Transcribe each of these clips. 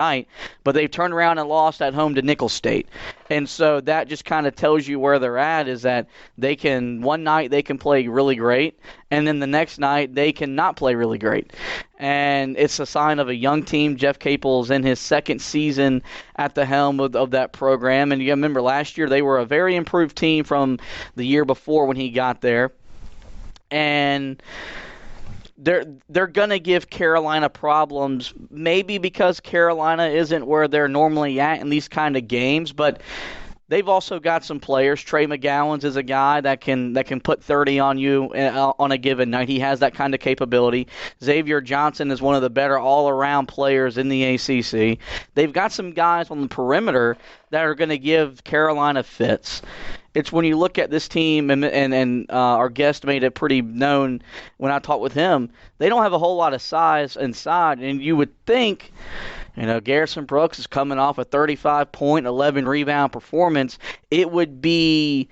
night, but they've turned around and lost at home to Nicholls State. And so that just kind of tells you where they're at, is that one night they can play really great, and then the next night they can not play really great. And it's a sign of a young team. Jeff Capel's in his second season at the helm of that program. And you remember last year they were a very improved team from the year before when he got there. And they're going to give Carolina problems, maybe because Carolina isn't where they're normally at in these kind of games, but they've also got some players. Trey McGowan's is a guy that can put 30 on you on a given night. He has that kind of capability. Xavier Johnson is one of the better all-around players in the ACC. They've got some guys on the perimeter that are going to give Carolina fits. It's when you look at this team, and our guest made it pretty known when I talked with him, they don't have a whole lot of size inside, and you would think, Garrison Brooks is coming off a 35-point, 11-rebound performance. It would be,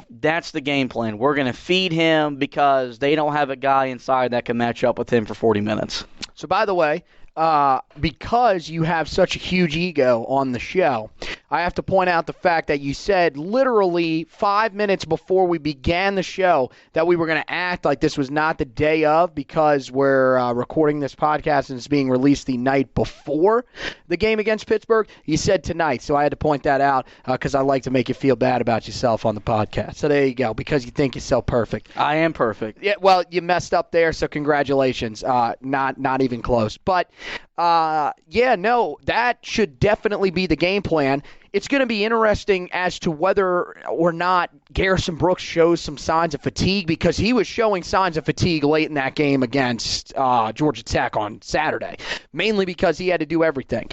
that's the game plan. We're going to feed him because they don't have a guy inside that can match up with him for 40 minutes. So, by the way, because you have such a huge ego on the show, I have to point out the fact that you said literally 5 minutes before we began the show that we were going to act like this was not the day of, because we're recording this podcast and it's being released the night before the game against Pittsburgh. You said tonight, so I had to point that out because I like to make you feel bad about yourself on the podcast. So there you go, because you think you're so perfect. I am perfect. Yeah, well, you messed up there, so congratulations. Not even close. But that should definitely be the game plan. It's going to be interesting as to whether or not Garrison Brooks shows some signs of fatigue, because he was showing signs of fatigue late in that game against Georgia Tech on Saturday, mainly because he had to do everything.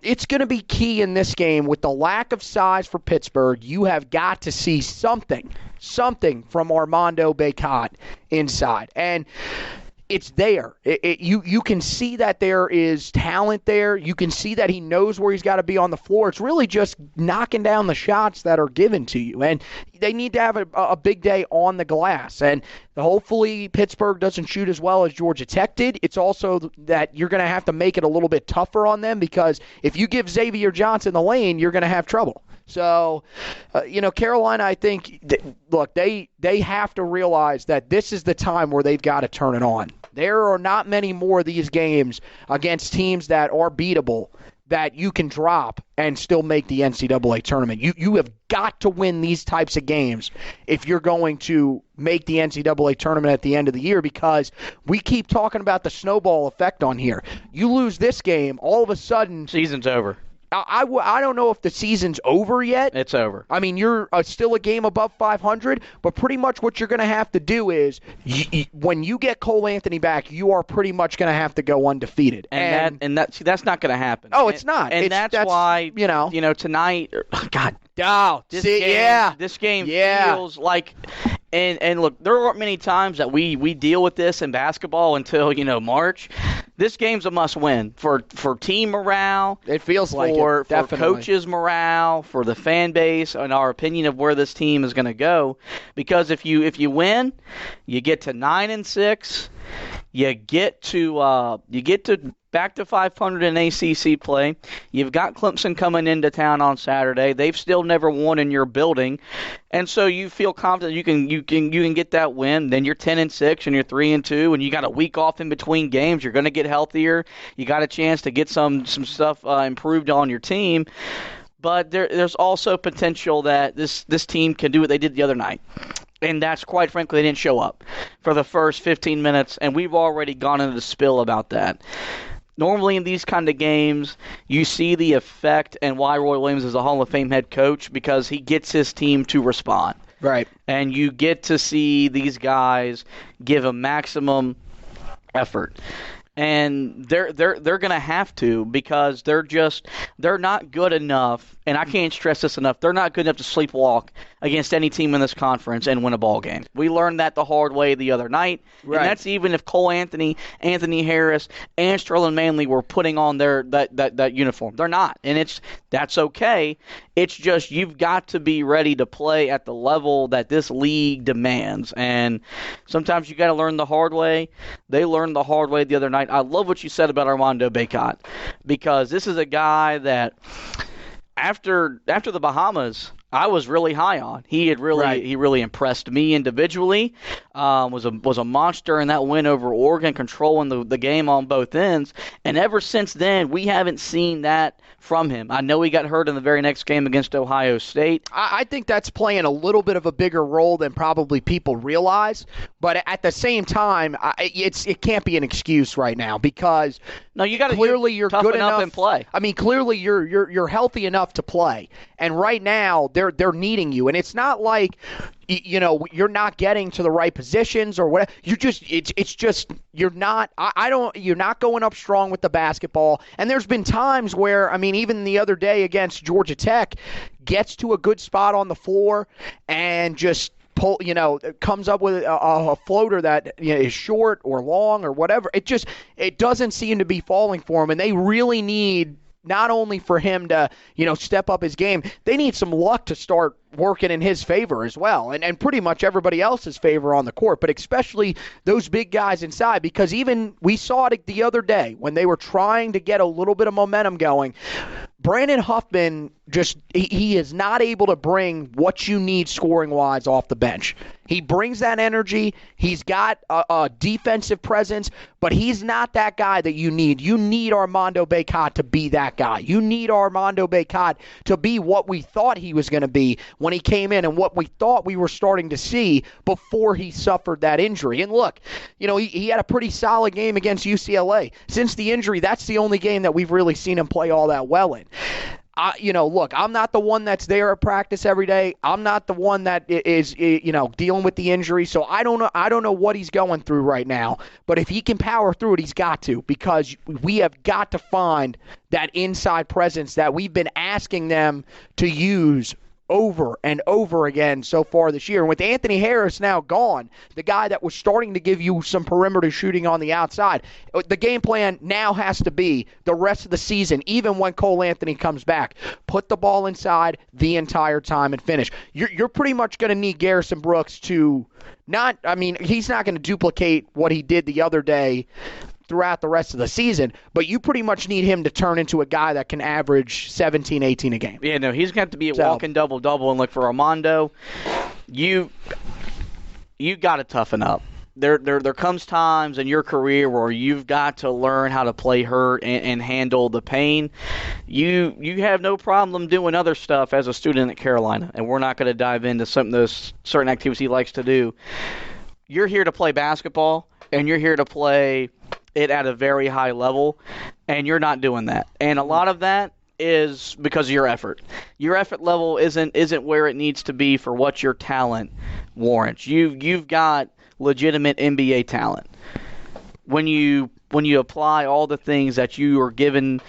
It's going to be key in this game. With the lack of size for Pittsburgh, you have got to see something from Armando Bacot inside. And it's there. You can see that there is talent there. You can see that he knows where he's got to be on the floor. It's really just knocking down the shots that are given to you. And they need to have a big day on the glass. And hopefully Pittsburgh doesn't shoot as well as Georgia Tech did. It's also that you're going to have to make it a little bit tougher on them, because if you give Xavier Johnson the lane, you're going to have trouble. So, Carolina, I think, look, they have to realize that this is the time where they've got to turn it on. There are not many more of these games against teams that are beatable that you can drop and still make the NCAA tournament. You have got to win these types of games if you're going to make the NCAA tournament at the end of the year, because we keep talking about the snowball effect on here. You lose this game, all of a sudden, Season's over. I don't know if the season's over yet. It's over. I mean, you're still a game above 500, but pretty much what you're going to have to do is, when you get Cole Anthony back, you are pretty much going to have to go undefeated. And that's not going to happen. Oh, it's not. And that's why, tonight, God, this game feels like, and look, there aren't many times that we deal with this in basketball until, March. This game's a must-win for team morale. It feels like for coaches' morale, for the fan base, and our opinion of where this team is going to go. Because if you win, you get to 9-6. You get to back to 500 in ACC play. You've got Clemson coming into town on Saturday. They've still never won in your building, and so you feel confident you can get that win. Then you're 10-6 and you're 3-2, and you got a week off in between games. You're going to get healthier. You got a chance to get some stuff improved on your team. But there's also potential that this team can do what they did the other night. And that's, quite frankly, they didn't show up for the first 15 minutes, and we've already gone into the spill about that. Normally in these kind of games, you see the effect and why Roy Williams is a Hall of Fame head coach, because he gets his team to respond. Right. And you get to see these guys give a maximum effort. And they're going to have to, because they're not good enough, and I can't stress this enough, they're not good enough to sleepwalk against any team in this conference and win a ball game. We learned that the hard way the other night, right. And that's even if Cole Anthony, Anthony Harris, and Sterling Manley were putting on that uniform. They're not, and that's okay. It's just you've got to be ready to play at the level that this league demands, and sometimes you got to learn the hard way. They learned the hard way the other night. I love what you said about Armando Bacot, because this is a guy that after the Bahamas, I was really high on. He really impressed me individually. Was a monster in that win over Oregon, controlling the game on both ends. And ever since then, we haven't seen that from him. I know he got hurt in the very next game against Ohio State. I think that's playing a little bit of a bigger role than probably people realize. But at the same time, it can't be an excuse right now, because no, you got to clearly you're good enough and play. I mean, clearly you're healthy enough to play, and right now they're needing you, and it's not like you're not getting to the right positions or whatever. It's just you're not. You're not going up strong with the basketball. And there's been times where, I mean, even the other day against Georgia Tech, gets to a good spot on the floor and just comes up with a floater that is short or long or whatever. It doesn't seem to be falling for him, and they really need not only for him to step up his game, they need some luck to start working in his favor as well, and pretty much everybody else's favor on the court, but especially those big guys inside, because even we saw it the other day when they were trying to get a little bit of momentum going. Brandon Huffman he is not able to bring what you need scoring-wise off the bench. He brings that energy. He's got a defensive presence, but he's not that guy that you need. You need Armando Bacot to be that guy. You need Armando Bacot to be what we thought he was going to be when he came in, and what we thought we were starting to see before he suffered that injury. And look, he had a pretty solid game against UCLA. Since the injury, that's the only game that we've really seen him play all that well in. Look, I'm not the one that's there at practice every day. I'm not the one that is, dealing with the injury. So I don't know what he's going through right now. But if he can power through it, he's got to, because we have got to find that inside presence that we've been asking them to use over and over again so far this year. And with Anthony Harris now gone, the guy that was starting to give you some perimeter shooting on the outside, the game plan now has to be the rest of the season, even when Cole Anthony comes back, put the ball inside the entire time and finish. You're pretty much going to need Garrison Brooks to he's not going to duplicate what he did the other day throughout the rest of the season, but you pretty much need him to turn into a guy that can average 17, 18 a game. Yeah, no, he's going to have to be a walking double-double, and look for Armando. You got to toughen up. There comes times in your career where you've got to learn how to play hurt and handle the pain. You have no problem doing other stuff as a student at Carolina, and we're not going to dive into some of those certain activities he likes to do. You're here to play basketball, and you're here to play it at a very high level, and you're not doing that. And a lot of that is because of your effort. Your effort level isn't where it needs to be for what your talent warrants. You've got legitimate NBA talent. When you apply all the things that you are given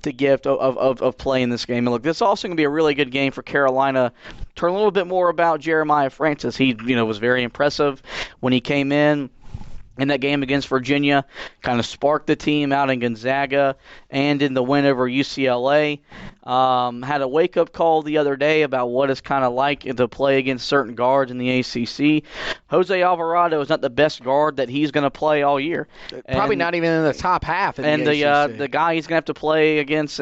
the gift of playing this game. And look, this is also going to be a really good game for Carolina. Turn a little bit more about Jeremiah Francis. He was very impressive when he came in that game against Virginia, kind of sparked the team out in Gonzaga and in the win over UCLA. Had a wake-up call the other day about what it's kind of like to play against certain guards in the ACC. Jose Alvarado is not the best guard that he's going to play all year. Probably not even in the top half in the ACC. The guy he's going to have to play against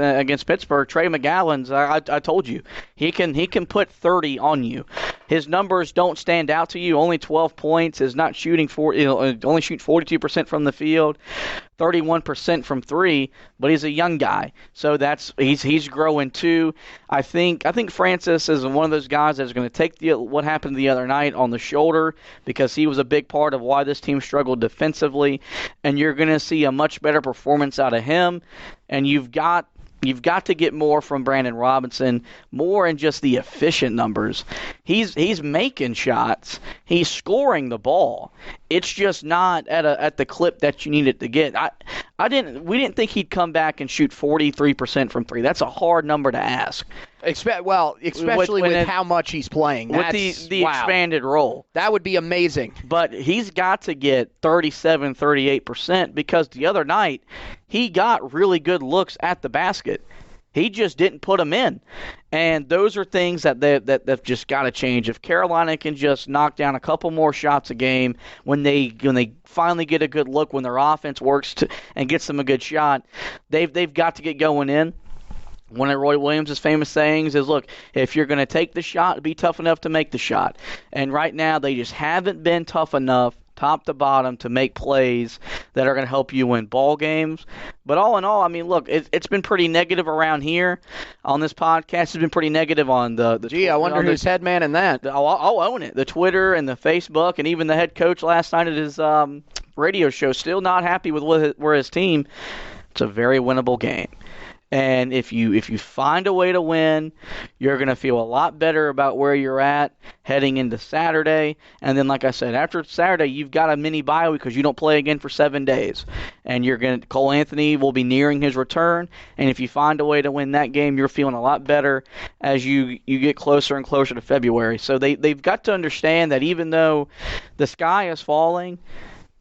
Pittsburgh, Trey McGowan's, I told you, he can put 30 on you. His numbers don't stand out to you. Only 12 points. Is not shooting only shoot 42% from the field, 31% from three. But he's a young guy, so he's growing too. I think Francis is one of those guys that's going to take what happened the other night on the shoulder, because he was a big part of why this team struggled defensively, and you're going to see a much better performance out of him. And you've got to get more from Brandon Robinson, more in just the efficient numbers. He's making shots. He's scoring the ball. It's just not at the clip that you need it to get. We didn't think he'd come back and shoot 43% from three. That's a hard number to ask. Especially with how much he's playing. With the expanded role. That would be amazing. But he's got to get 37, 38%, because the other night he got really good looks at the basket. He just didn't put them in. And those are things that just got to change. If Carolina can just knock down a couple more shots a game when they finally get a good look, when their offense works and gets them a good shot, they've got to get going in. One of Roy Williams' famous sayings is, look, if you're going to take the shot, be tough enough to make the shot. And right now they just haven't been tough enough top to bottom to make plays that are going to help you win ball games. But all in all, I mean, look, it's been pretty negative around here on this podcast. It's been pretty negative on the Gee, I wonder who's head man in that. I'll own it. The Twitter and the Facebook, and even the head coach last night at his radio show, still not happy with where his team. It's a very winnable game. And if you find a way to win, you're going to feel a lot better about where you're at heading into Saturday. And then, like I said, after Saturday, you've got a mini bye week because you don't play again for 7 days. And Cole Anthony will be nearing his return. And if you find a way to win that game, you're feeling a lot better as you get closer and closer to February. So they've got to understand that even though the sky is falling,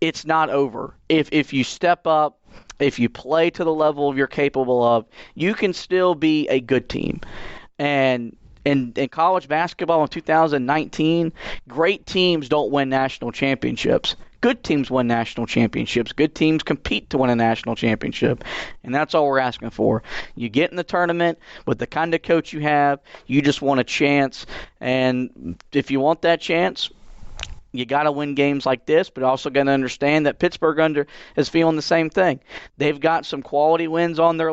it's not over. If you step up, if you play to the level you're capable of, you can still be a good team. And in college basketball in 2019, great teams don't win national championships. Good teams win national championships. Good teams compete to win a national championship. And that's all we're asking for. You get in the tournament with the kind of coach you have, you just want a chance. And if you want that chance, you got to win games like this, but also got to understand that Pittsburgh is feeling the same thing. They've got some quality wins on their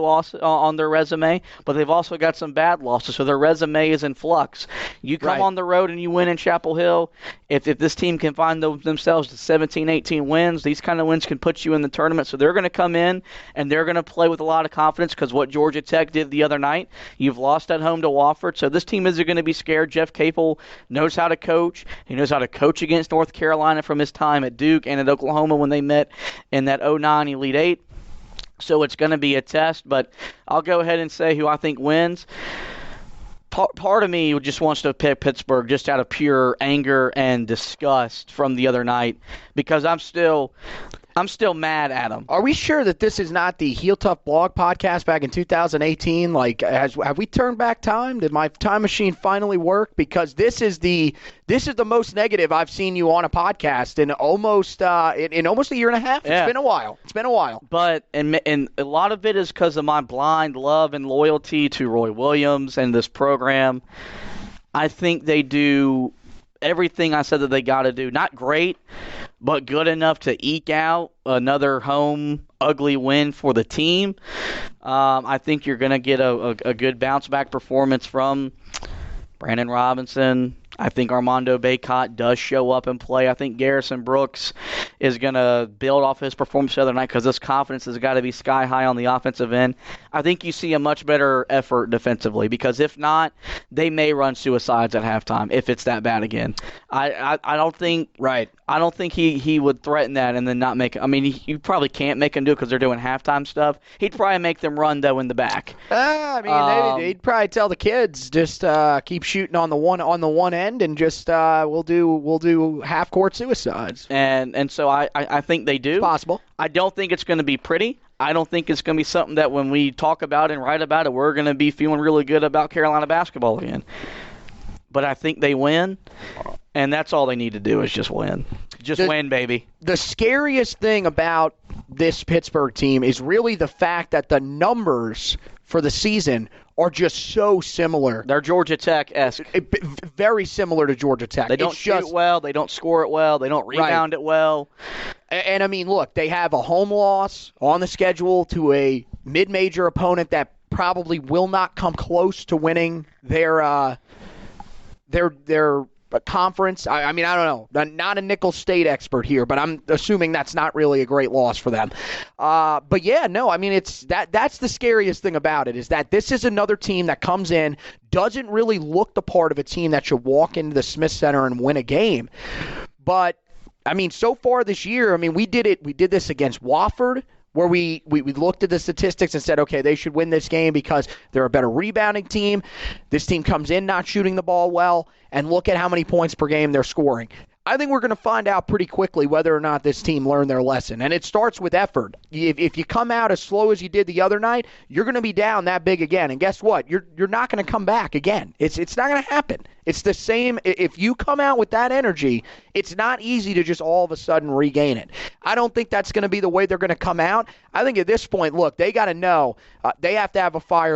resume, but they've also got some bad losses, so their resume is in flux. You come on the road and you win in Chapel Hill. If this team can find themselves to 17, 18 wins, these kind of wins can put you in the tournament. So they're going to come in and they're going to play with a lot of confidence because what Georgia Tech did the other night, you've lost at home to Wofford. So this team isn't going to be scared. Jeff Capel knows how to coach. He knows how to coach against North Carolina from his time at Duke and at Oklahoma when they met in that 09 Elite Eight. So it's going to be a test, but I'll go ahead and say who I think wins. Part of me just wants to pick Pittsburgh just out of pure anger and disgust from the other night because I'm still mad at them. Are we sure that this is not the Heel Tough blog podcast back in 2018? Like, have we turned back time? Did my time machine finally work? Because this is the most negative I've seen you on a podcast in almost a year and a half. Yeah. It's been a while. But and a lot of it is because of my blind love and loyalty to Roy Williams and this program. I think they do everything I said that they got to do. Not great, but good enough to eke out another home ugly win for the team. I think you're going to get a good bounce-back performance from Brandon Robinson. I think Armando Bacot does show up and play. I think Garrison Brooks is going to build off his performance the other night because this confidence has got to be sky high on the offensive end. I think you see a much better effort defensively because if not, they may run suicides at halftime if it's that bad again. I don't think I don't think he would threaten that and then not make it. I mean, you probably can't make him do it because they're doing halftime stuff. He'd probably make them run, though, in the back. They'd probably tell the kids just keep shooting on the one end and just we'll do half court suicides. And so I think they do. It's possible. I don't think it's going to be pretty. I don't think it's going to be something that when we talk about and write about it, we're going to be feeling really good about Carolina basketball again. But I think they win, and that's all they need to do is just win. Win, baby. The scariest thing about this Pittsburgh team is really the fact that the numbers for the season are just so similar. They're Georgia Tech-esque. Very similar to Georgia Tech. They don't shoot well. They don't score it well. They don't rebound it well. And, I mean, look, they have a home loss on the schedule to a mid-major opponent that probably will not come close to winning their conference. I mean, I don't know. I'm not a Nicholls State expert here, but I'm assuming that's not really a great loss for them. But yeah, no, I mean, that's the scariest thing about it is that this is another team that comes in, doesn't really look the part of a team that should walk into the Smith Center and win a game. But I mean, so far this year, I mean, we did this against Wofford, where we looked at the statistics and said, okay, they should win this game because they're a better rebounding team. This team comes in not shooting the ball well, and look at how many points per game they're scoring. I think we're going to find out pretty quickly whether or not this team learned their lesson. And it starts with effort. If you come out as slow as you did the other night, you're going to be down that big again. And guess what? You're not going to come back again. It's not going to happen. It's the same. If you come out with that energy, it's not easy to just all of a sudden regain it. I don't think that's going to be the way they're going to come out. I think at this point, look, they got to know they have to have a fire